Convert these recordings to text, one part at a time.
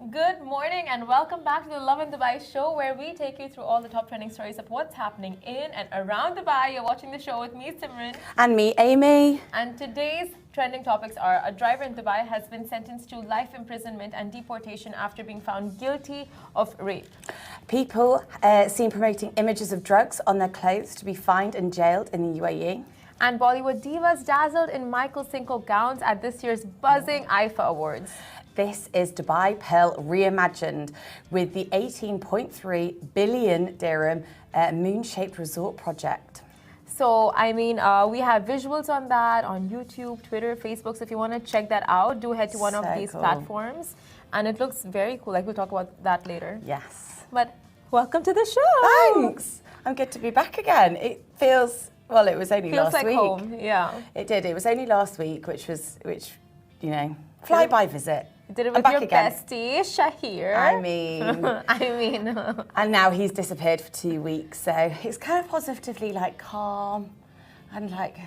Good morning and welcome back to the Love in Dubai show, where we take you through all the top trending stories of what's happening in and around Dubai. You're watching the show with me, Simran. And me, Amy. And today's trending topics are: a driver in Dubai has been sentenced to life imprisonment and deportation after being found guilty of rape. People seen promoting images of drugs on their clothes to be fined and jailed in the UAE. And Bollywood divas dazzled in Michael Cinco gowns at this year's buzzing IFA Awards. This is Dubai Pearl reimagined with the 18.3 billion dirham moon-shaped resort project. So, I mean, we have visuals on that on YouTube, Twitter, Facebook. So if you want to check that out, do head to one of these platforms. And it looks very cool. Like, we'll talk about that later. Yes. But welcome to the show. Thanks. I'm good to be back again. It feels, well, it was only last like week. Home, yeah. It did. It was only last week, which, you know, fly-by visit. Did it with your bestie, Shahir. I mean. And now he's disappeared for 2 weeks, so it's kind of positively like calm and like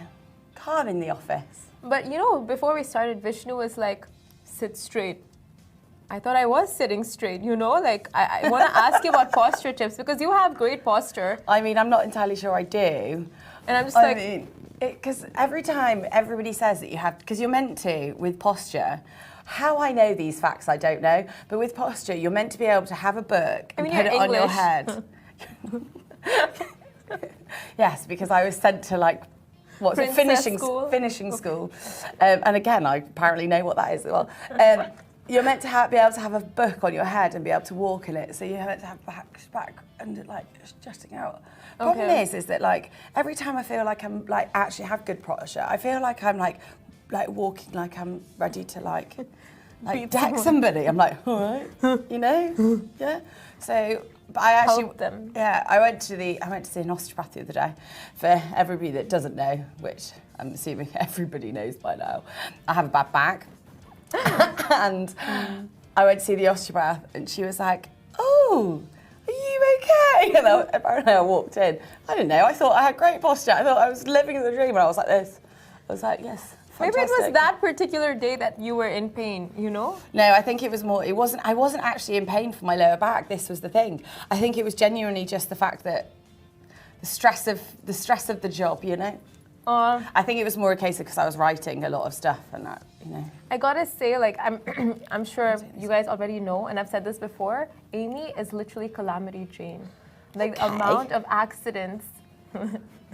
calm in the office. But you know, before we started, Vishnu was like, sit straight. I thought I was sitting straight, you know? Like, I want to ask you about posture tips because you have great posture. I mean, I'm not entirely sure I do. And I'm just because every time everybody says that you have, because you're meant to with posture. How I know these facts, I don't know. But with posture, you're meant to be able to have a book and put it on your head. Yes, because I was sent to like, what's it, finishing school. And again, I apparently know what that is as well. You're meant to be able to have a book on your head and be able to walk in it. So you're meant to have back and like jutting out. Problem is that like every time I feel like I'm like actually have good posture, I feel like I'm like walking like I'm ready to like deck somebody. I'm like, all right, you know, yeah. So, but I actually, I went to see an osteopath the other day. For everybody that doesn't know, which I'm assuming everybody knows by now, I have a bad back, and I went to see the osteopath, and she was like, "Oh, are you okay?" And apparently I walked in. I didn't know. I thought I had great posture. I thought I was living the dream, and I was like this. I was like, yes. Fantastic. Maybe it was that particular day that you were in pain, you know? No, I think it was more, I wasn't actually in pain for my lower back. This was the thing. I think it was genuinely just the fact that the stress of the job, you know? I think it was more a case of because I was writing a lot of stuff and that, you know. I gotta say, like, I'm sure you guys already know, and I've said this before, Amy is literally Calamity Jane. Like, the amount of accidents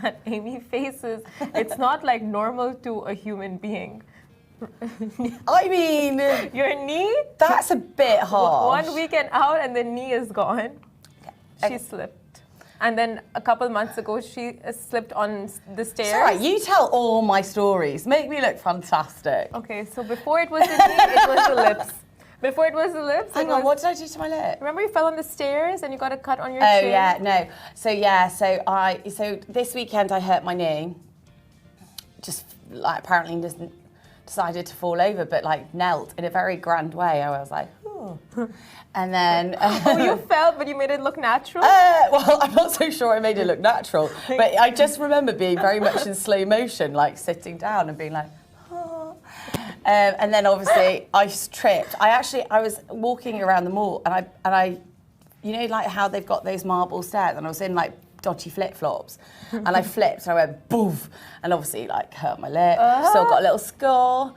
that Amy faces, it's not like normal to a human being. I mean, your knee? That's a bit harsh. 1 weekend out and the knee is gone. She slipped. And then a couple months ago, she slipped on the stairs. Sorry, you tell all my stories. Make me look fantastic. Okay, so before it was the knee, it was the lips. Before it was the lips. Hang on, what did I do to my lip? Remember you fell on the stairs and you got a cut on your chin? Oh yeah, no. So this weekend I hurt my knee. Just like apparently decided to fall over, but like knelt in a very grand way. I was like, oh. And then you fell, but you made it look natural? Well, I'm not so sure I made it look natural, but I just remember being very much in slow motion, like sitting down and being like, and then obviously I tripped. I was walking around the mall and I, you know, like how they've got those marble stairs, and I was in like dodgy flip-flops, and I flipped and I went boof, and obviously like hurt my lip, still got a little scar,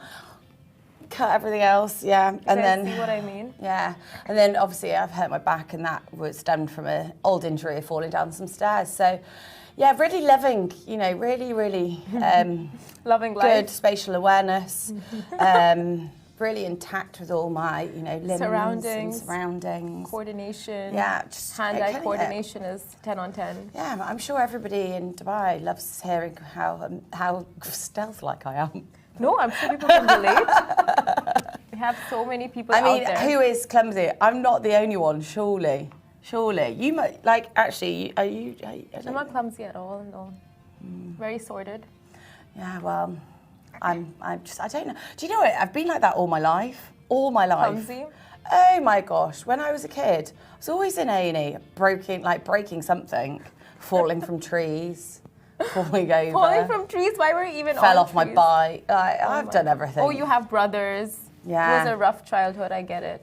cut everything else, yeah. And then see what I mean? Yeah, and then obviously I've hurt my back, and that was stemmed from an old injury of falling down some stairs. So yeah, really loving, you know, really loving life. good spatial awareness, brilliant tact with all my, you know, limbs and surroundings. Coordination. Yeah. Just hand-eye coordination is 10 on 10. Yeah, I'm sure everybody in Dubai loves hearing how stealth-like I am. No, I'm sure people can relate. We have so many people out there. Who is clumsy? I'm not the only one, surely. Surely. You might, like, actually, are you? I'm not clumsy at all, no. Very sorted. Yeah, well, I'm just, I don't know. Do you know what? I've been like that all my life. All my life. Clumsy? Oh my gosh. When I was a kid, I was always in A&E, breaking something, falling from trees, falling over. Falling from trees? Why were you even Fell on off my bike. I've done everything. Oh, you have brothers. Yeah. It was a rough childhood, I get it.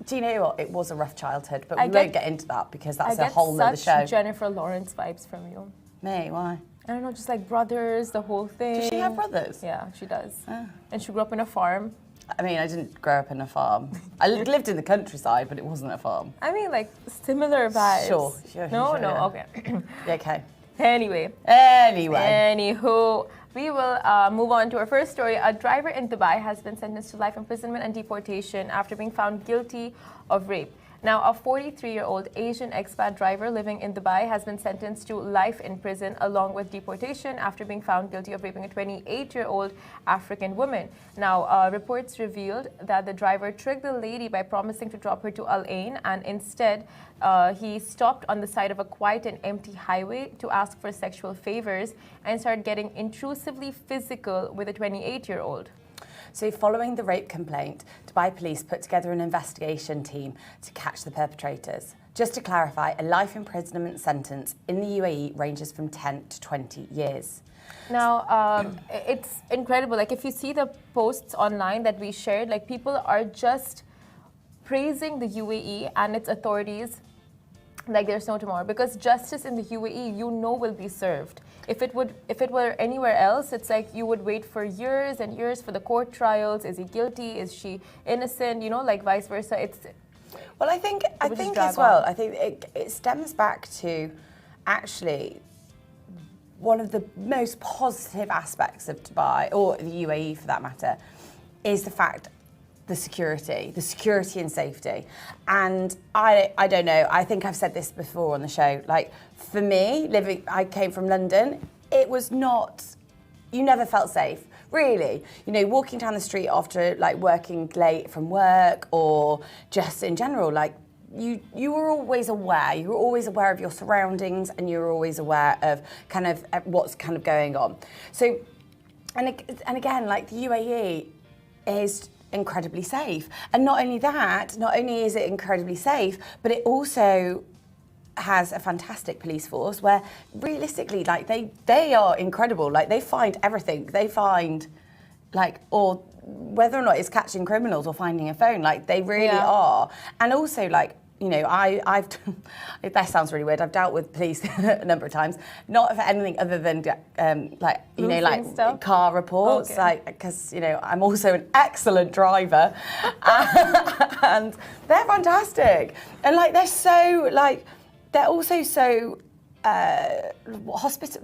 Do you know what? It was a rough childhood, but we won't get into that because that's a whole nother show. I get such Jennifer Lawrence vibes from you. Me? Why? I don't know, just like brothers, the whole thing. Does she have brothers? Yeah, she does. Oh. And she grew up in a farm. I mean, I didn't grow up in a farm. I lived in the countryside, but it wasn't a farm. I mean, like, similar vibes. Sure. No, yeah. okay. Okay. Anyway. Anywho, we will move on to our first story. A driver in Dubai has been sentenced to life imprisonment and deportation after being found guilty of rape. Now, a 43-year-old Asian expat driver living in Dubai has been sentenced to life in prison along with deportation after being found guilty of raping a 28-year-old African woman. Now, reports revealed that the driver tricked the lady by promising to drop her to Al Ain, and instead he stopped on the side of a quiet and empty highway to ask for sexual favors and started getting intrusively physical with a 28-year-old. So following the rape complaint, Dubai police put together an investigation team to catch the perpetrators. Just to clarify, a life imprisonment sentence in the UAE ranges from 10 to 20 years. Now, it's incredible. Like, if you see the posts online that we shared, like, people are just praising the UAE and its authorities like there's no tomorrow, because justice in the UAE, will be served. If it were anywhere else, it's like you would wait for years and years for the court trials. Is he guilty? Is she innocent? Like vice versa. Well, I think as well. I think it stems back to actually one of the most positive aspects of Dubai, or the UAE for that matter, is the fact. The security and safety. And I don't know, I think I've said this before on the show, like for me, I came from London, it was not, you never felt safe, really. Walking down the street after like working late from work or just in general, like you were always aware of your surroundings, and you were always aware of kind of what's kind of going on. So, and again, like the UAE is incredibly safe. And not only is it incredibly safe, but it also has a fantastic police force where realistically, like they are incredible. Like they find everything. They find or whether or not it's catching criminals or finding a phone, like they really are. And also like, I've that sounds really weird. I've dealt with police a number of times, not for anything other than car reports, because I'm also an excellent driver, and they're fantastic, and like they're also so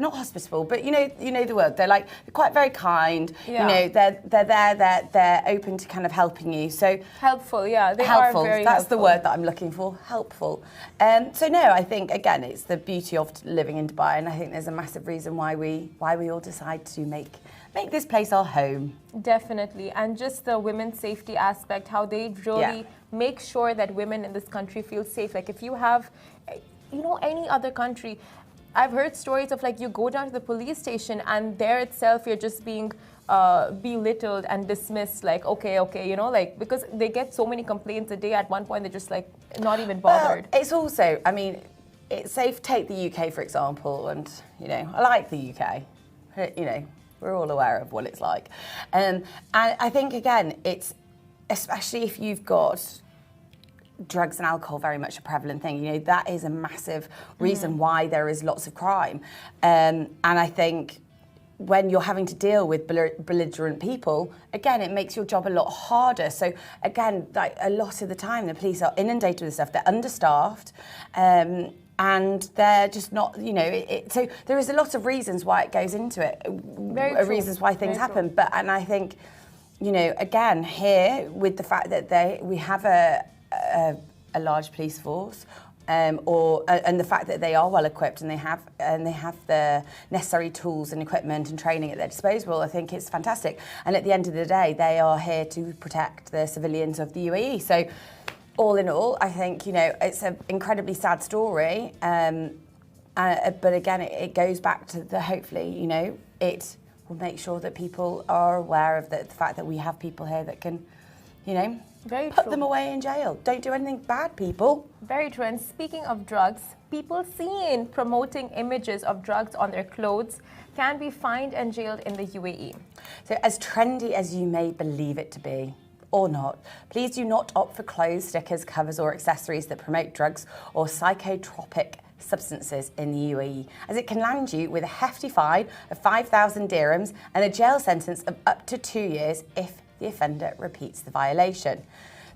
not hospitable, but you know the word. They're quite very kind. Yeah. They're open to kind of helping you. So helpful, yeah. They helpful. Are very That's helpful. the word that I'm looking for. Helpful. So no, I think again it's the beauty of living in Dubai, and I think there's a massive reason why we all decide to make this place our home. Definitely, and just the women's safety aspect, how they really make sure that women in this country feel safe. Like if you have. Any other country, I've heard stories of like you go down to the police station and there itself you're just being belittled and dismissed, like okay, because they get so many complaints a day. At one point they're just like not even bothered. Well, it's also, I mean, it's safe. Take the UK for example, and I like the UK. We're all aware of what it's like, and I think again it's especially if you've got drugs and alcohol very much a prevalent thing. That is a massive reason why there is lots of crime. And I think when you're having to deal with belligerent people, again, it makes your job a lot harder. So again, like a lot of the time, the police are inundated with stuff. They're understaffed. And they're just not, so there is a lot of reasons why it goes into it, reasons why things happen. And I think you know, again, here with the fact that we have a large police force, and the fact that they are well equipped and they have the necessary tools and equipment and training at their disposal, I think it's fantastic. And at the end of the day, they are here to protect the civilians of the UAE. So, all in all, I think, you know, it's an incredibly sad story. But again, it goes back to hopefully, you know, it will make sure that people are aware of the fact that we have people here that can, you know, put them away in jail. Don't do anything bad, people. Very true. And speaking of drugs, people seen promoting images of drugs on their clothes can be fined and jailed in the UAE. So as trendy as you may believe it to be, or not, please do not opt for clothes, stickers, covers or accessories that promote drugs or psychotropic substances in the UAE, as it can land you with a hefty fine of 5,000 dirhams and a jail sentence of up to 2 years if the offender repeats the violation.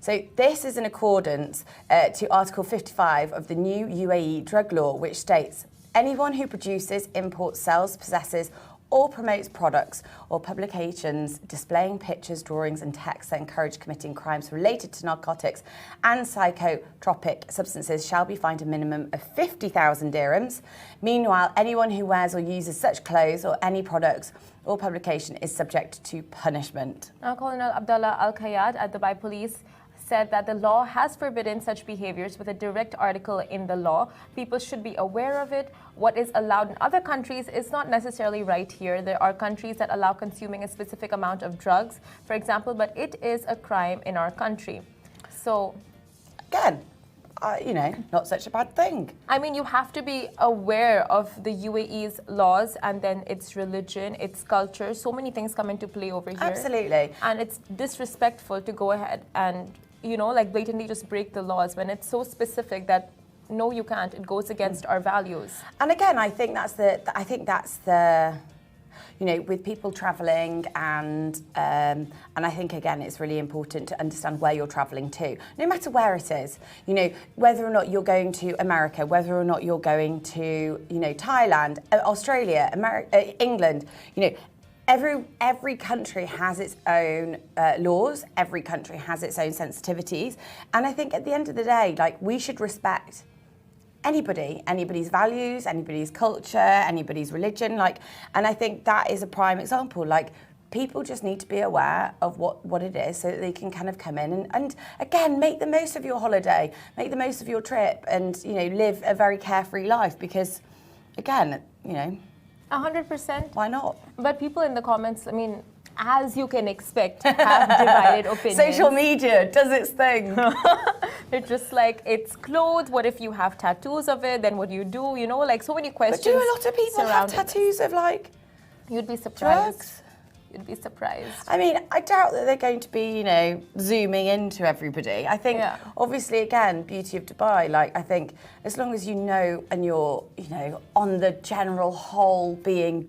So this is in accordance to Article 55 of the new UAE drug law, which states anyone who produces, imports, sells, possesses or promotes products or publications displaying pictures, drawings and texts that encourage committing crimes related to narcotics and psychotropic substances shall be fined a minimum of 50,000 dirhams. Meanwhile, anyone who wears or uses such clothes or any products or publication is subject to punishment. Now, Colonel Abdullah Al-Kayad at Dubai Police said that the law has forbidden such behaviors with a direct article in the law. People should be aware of it. What is allowed in other countries is not necessarily right here. There are countries that allow consuming a specific amount of drugs, for example, but it is a crime in our country. So, again, you know, not such a bad thing. I mean, you have to be aware of the UAE's laws and then its religion, its culture. So many things come into play over here. Absolutely. And it's disrespectful to go ahead and, you know, like blatantly just break the laws when it's so specific that no, you can't. It goes against our values. And again, I think that's the, you know, with people travelling and I think again it's really important to understand where you're travelling to, no matter where it is. You know, whether or not you're going to America, whether or not you're going to, you know, Thailand, Australia, England, you know. Every country has its own laws, every country has its own sensitivities. And I think at the end of the day, like, we should respect anybody's values, anybody's culture, anybody's religion. Like, and I think that is a prime example. Like, people just need to be aware of what it is so that they can kind of come in and again, make the most of your holiday, make the most of your trip and, you know, live a very carefree life because, again, you know, 100%. why not? But people in the comments, I mean, as you can expect, have divided opinions. Social media does its thing. They're just like, it's clothes. What if you have tattoos of it? Then what do you do? You know, like so many questions. But do a lot of people have tattoos of like You'd be surprised. drugs? You'd be surprised. I mean, I doubt that they're going to be, you know, zooming into everybody. I think, obviously, again, beauty of Dubai, like, I think as long as you know and you're, you know, on the general whole being,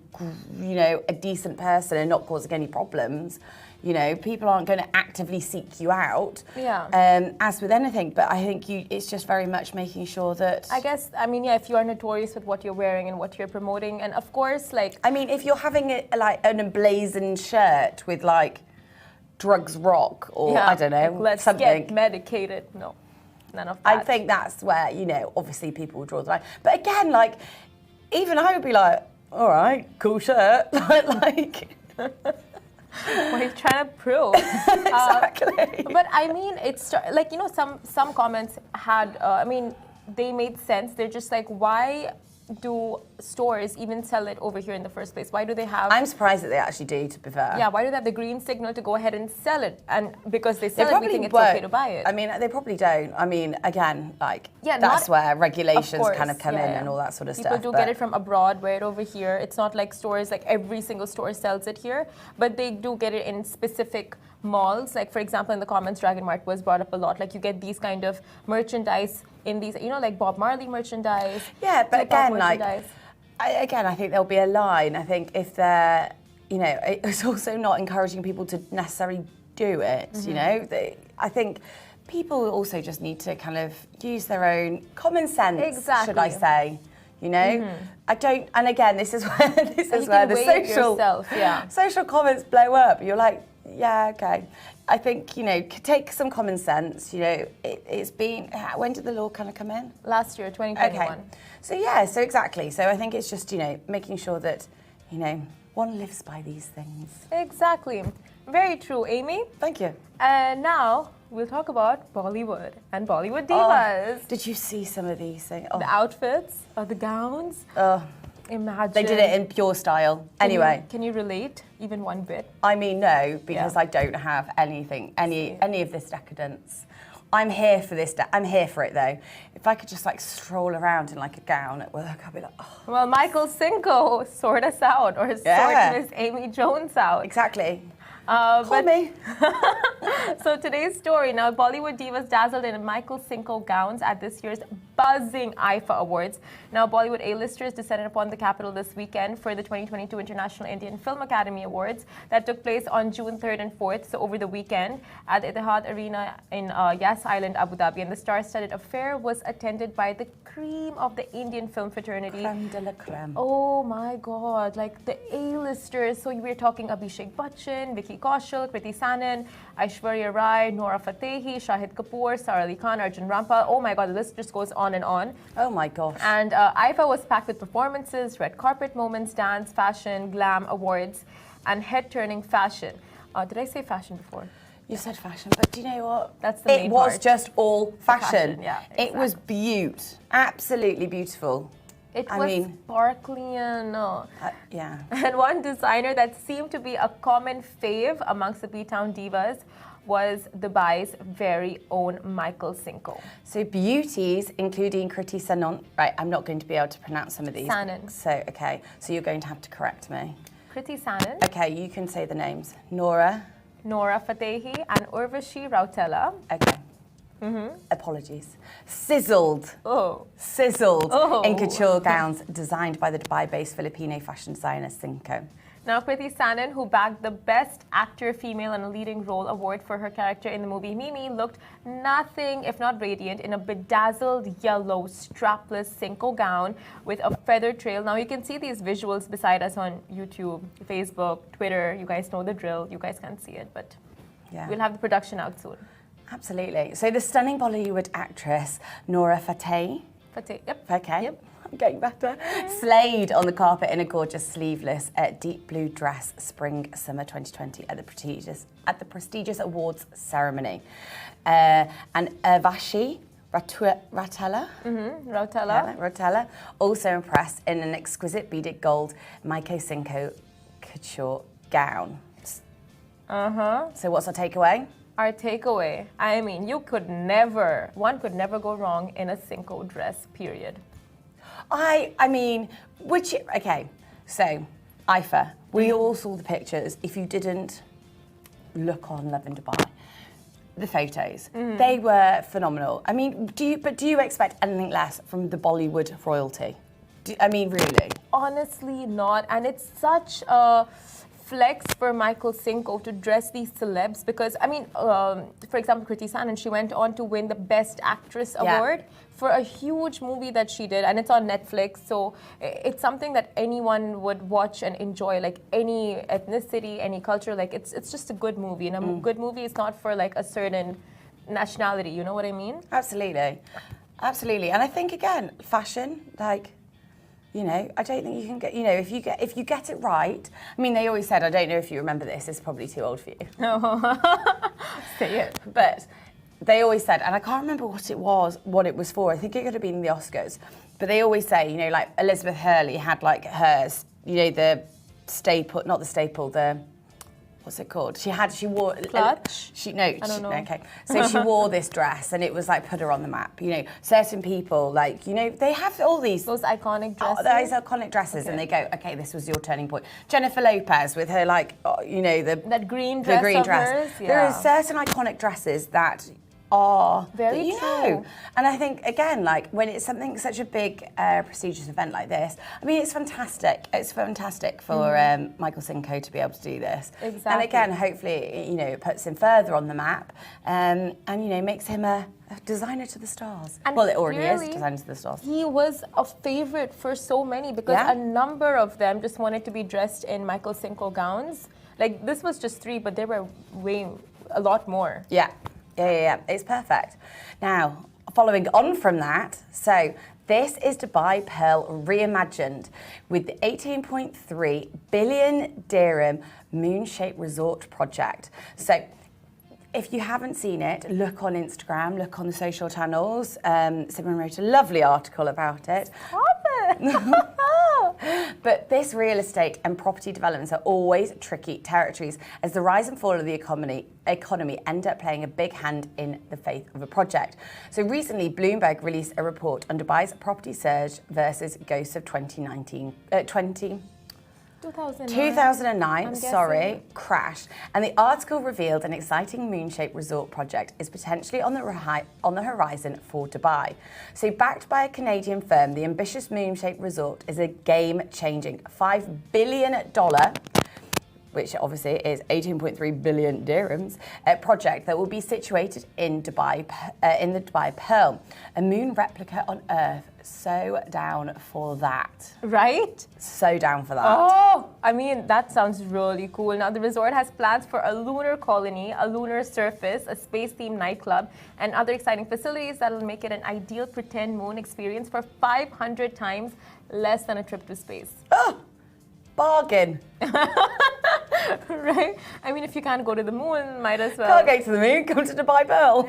you know, a decent person and not causing any problems, you know, people aren't going to actively seek you out, as with anything. But I think it's just very much making sure that... I guess, I mean, yeah, if you are notorious with what you're wearing and what you're promoting, and of course, like... I mean, if you're having like an emblazoned shirt with, like, drugs rock or, I don't know, let's something... get medicated. No, none of that. I think that's where, you know, obviously people will draw the line. But again, like, even I would be like, all right, cool shirt. like... What are you trying to prove? Exactly. But I mean, it's like, you know, some comments had, I mean, they made sense. They're just like, why do stores even sell it over here in the first place? Why do they have... I'm surprised that they actually do, to be fair. Yeah, why do they have the green signal to go ahead and sell it? And because they sell it, we think it's okay to buy it. I mean, they probably don't. I mean, again, like, that's where regulations kind of come in and all that sort of stuff. People do get it from abroad, wear it over here. It's not like stores, like every single store sells it here, but they do get it in specific malls. Like, for example, in the comments, Dragon Mart was brought up a lot. Like, you get these kind of merchandise in these, you know, like Bob Marley merchandise. Yeah, but again, like, I think there'll be a line. I think if they're, you know, it's also not encouraging people to necessarily do it, you know. I think people also just need to kind of use their own common sense, should I say. You know, I don't, and again, this is where the social comments blow up. You're like, Yeah, okay. I think, you know, take some common sense. You know, it's been, when did the law kind of come in? Last year, 2021. Okay. So, yeah, so exactly. So I think it's just, you know, making sure that, you know, one lives by these things. Exactly. Very true, Amy. Thank you. And now we'll talk about Bollywood and Bollywood divas. Oh, did you see some of these things? Oh. The outfits, the gowns. Imagine. They did it in pure style. Anyway. Can you relate even one bit? I mean, no, because I don't have anything, any of this decadence. I'm here for this. I'm here for it, though. If I could just like stroll around in like a gown at work, I'd be like, oh. Well, Michael Cinco sort us out, or sort Miss Amy Jones out. Exactly. Call me. So today's story, now Bollywood divas dazzled in Michael Cinco gowns at this year's buzzing IFA Awards. Now Bollywood A-listers descended upon the capital this weekend for the 2022 International Indian Film Academy Awards that took place on June 3rd and 4th, so over the weekend, at the Etihad Arena in Yas Island, Abu Dhabi. And the star-studded affair was attended by the cream of the Indian film fraternity. Creme de la creme. Oh my God, like the A-listers. So we're talking Abhishek Bachchan, Vicky Kaushal, Kriti Sanon, Aishwarya Rai, Nora Fatehi, Shahid Kapoor, Sara Ali Khan, Arjun Rampal. Oh my God, the list just goes on and on. Oh my gosh. And IFA was packed with performances, red carpet moments, dance, fashion, glam, awards, and head-turning fashion. Did I say fashion before? You said fashion, but do you know what? That's the main part. It was just all fashion. Yeah, exactly. It was absolutely beautiful. It was sparkly and yeah. And one designer that seemed to be a common fave amongst the B-Town divas was Dubai's very own Michael Cinco. So beauties, including Kriti Sanon. Right, I'm not going to be able to pronounce some of these. Sanon. So, okay. So you're going to have to correct me. Kriti Sanon. Okay, you can say the names. Nora Fatehi and Urvashi Rautela. Okay. Apologies. Sizzled Oh. in couture gowns designed by the Dubai-based Filipino fashion designer Cinco. Now, Kriti Sanon, who bagged the Best Actor Female in a Leading Role award for her character in the movie Mimi, looked nothing if not radiant in a bedazzled yellow strapless Cinco gown with a feather trail. Now, you can see these visuals beside us on YouTube, Facebook, Twitter. You guys know the drill. You guys can't see it, but we'll have the production out soon. Absolutely. So the stunning Bollywood actress Nora Fatehi. Yep. Okay. Yep. I'm getting better. Slayed on the carpet in a gorgeous sleeveless deep blue dress spring-summer 2020 at the prestigious awards ceremony. And Urvashi Rautela. Rautela also impressed in an exquisite beaded gold Michael Cinco couture gown. So what's our takeaway? Our takeaway, I mean, one could never go wrong in a Cinco dress, period. I mean, okay, so IFA, we all saw the pictures. If you didn't look on Love in Dubai, the photos, they were phenomenal. I mean, do you expect anything less from the Bollywood royalty? I mean, really? Honestly, not. And it's such a flex for Michael Cinco to dress these celebs because, I mean, for example, Kriti Sanon, she went on to win the Best Actress award for a huge movie that she did, and it's on Netflix, so it's something that anyone would watch and enjoy, like any ethnicity, any culture, like it's just a good movie, and a good movie is not for like a certain nationality, you know what I mean? Absolutely. And I think, again, fashion, like, you know, I don't think you can get, you know, if you get it right. I mean, they always said, I don't know if you remember this, it's probably too old for you. Say it. But they always said, and I can't remember what it was for. I think it could have been the Oscars. But they always say, you know, like Elizabeth Hurley had like hers, you know, the staple, not the staple, what's it called? She wore clutch. I don't know. Okay, so she wore this dress, and it was like put her on the map. You know, certain people, like, you know, they have all those iconic dresses. Those iconic dresses, and they go, okay, this was your turning point. Jennifer Lopez with her like, you know, that green dress. Hers, yeah. There are certain iconic dresses that are Very that you true. know. And I think, again, like when it's something such a big, prestigious event like this, I mean, it's fantastic. It's fantastic for Michael Cinco to be able to do this. Exactly. And again, hopefully, you know, it puts him further on the map and you know, makes him a designer to the stars. And well, it already is clearly, designer to the stars. He was a favorite for so many because a number of them just wanted to be dressed in Michael Cinco gowns. Like, this was just 3, but there were a lot more. Yeah. It's perfect. Now, following on from that, so this is Dubai Pearl reimagined with the 18.3 billion dirham moon-shaped resort project. So if you haven't seen it, look on Instagram, look on the social channels. Simran wrote a lovely article about it. But this real estate and property developments are always tricky territories as the rise and fall of the economy end up playing a big hand in the faith of a project. So recently, Bloomberg released a report on Dubai's property surge versus ghosts of 2009, crash. And the article revealed an exciting moon-shaped resort project is potentially on the horizon for Dubai. So backed by a Canadian firm, the ambitious moon-shaped resort is a game-changing $5 billion, which obviously is 18.3 billion dirhams, project that will be situated in Dubai, in the Dubai Pearl, a moon replica on Earth. So down for that. Right? So down for that. Oh, I mean, that sounds really cool. Now, the resort has plans for a lunar colony, a lunar surface, a space-themed nightclub, and other exciting facilities that will make it an ideal pretend moon experience for 500 times less than a trip to space. Oh, bargain. Right? I mean, if you can't go to the moon, might as well. Can't go to the moon, come to Dubai Pearl.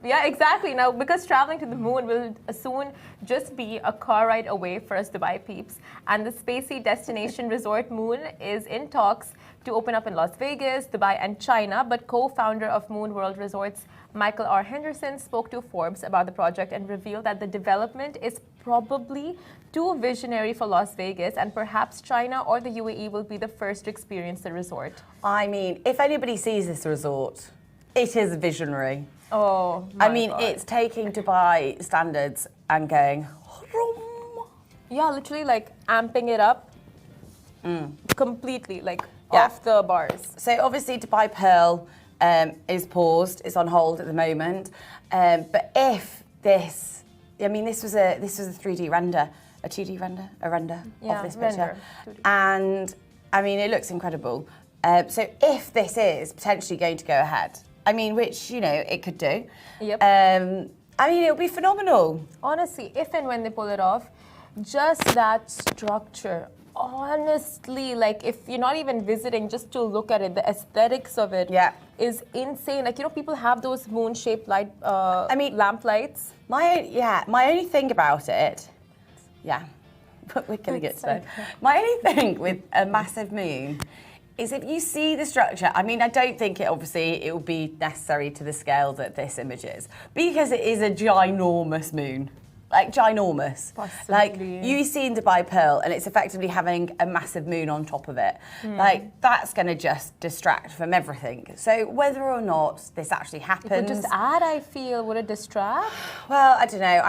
Yeah, exactly. Now, because traveling to the moon will soon just be a car ride away for us Dubai peeps, and the spacey destination resort Moon is in talks to open up in Las Vegas, Dubai, and China. But co-founder of Moon World Resorts, Michael R. Henderson, spoke to Forbes about the project and revealed that the development is probably too visionary for Las Vegas, and perhaps China or the UAE will be the first to experience the resort. I mean, if anybody sees this resort, it is visionary. Oh, I mean, it's taking Dubai standards and going, yeah, literally like amping it up completely, like off the bars. So obviously Dubai Pearl is paused, it's on hold at the moment. But if this, I mean, this was a 3D render, a 2D render, of this picture. And I mean, it looks incredible. So if this is potentially going to go ahead, I mean, which, you know, it could do. Yep. I mean, it'll be phenomenal. Honestly, if and when they pull it off, just that structure, honestly, like if you're not even visiting, just to look at it, the aesthetics of it is insane. Like, you know, people have those moon-shaped light, lamp lights. My only thing about it, but we're going to get to that. My only thing with a massive moon is if you see the structure, I mean, I don't think it will be necessary to the scale that this image is, because it is a ginormous moon. Like, ginormous. Possibly. Like, you see in Dubai Pearl, and it's effectively having a massive moon on top of it. Like, that's going to just distract from everything. So whether or not this actually happens... It would just add, I feel. Would it distract? Well, I don't know.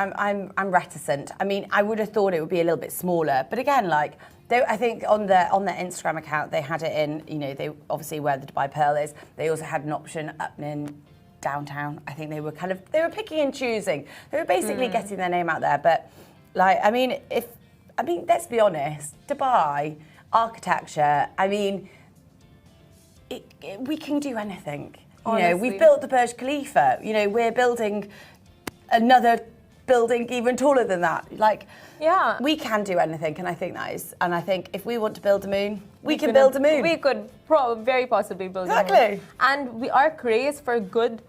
I'm reticent. I mean, I would have thought it would be a little bit smaller. But again, like, I think on their Instagram account, they had it in, you know, they obviously where the Dubai Pearl is. They also had an option up in downtown. I think they were picking and choosing. They were basically getting their name out there. But like, I mean, let's be honest, Dubai architecture, I mean, we can do anything. You know, we've built the Burj Khalifa. You know, we're building another building even taller than that. Like, we can do anything, and I think that is. And I think if we want to build a moon, we can build a moon. We could very possibly build a moon. Exactly. And our craze for good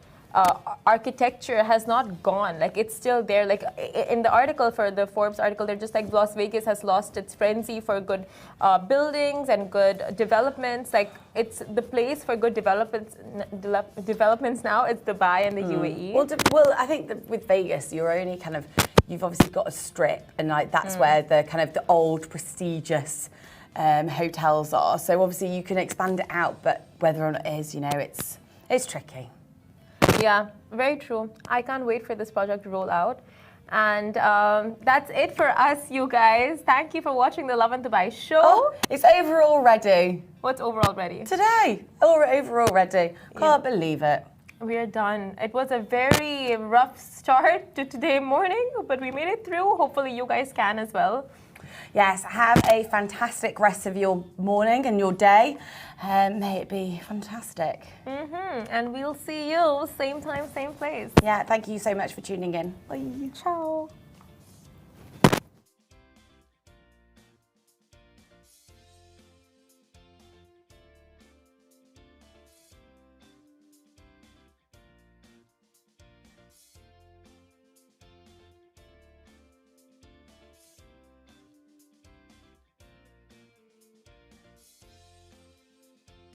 architecture has not gone. Like, it's still there. Like, in the article, for the Forbes article, they're just like, Las Vegas has lost its frenzy for good buildings and good developments. Like, it's the place for good developments now. It's Dubai and the UAE. Well, I think that with Vegas, you've obviously got a strip, and like that's where the old prestigious hotels are. So obviously you can expand it out, but whether or not it is, you know, it's tricky. Yeah, Very true. I can't wait for this project to roll out. And that's it for us, you guys. Thank you for watching the Love in Dubai show. Oh, it's over already. What's over already? Today. Over already. Can't believe it. We are done. It was a very rough start to today morning, but we made it through. Hopefully you guys can as well. Yes, have a fantastic rest of your morning and your day. May it be fantastic. And we'll see you same time, same place. Yeah, thank you so much for tuning in. Bye. Ciao.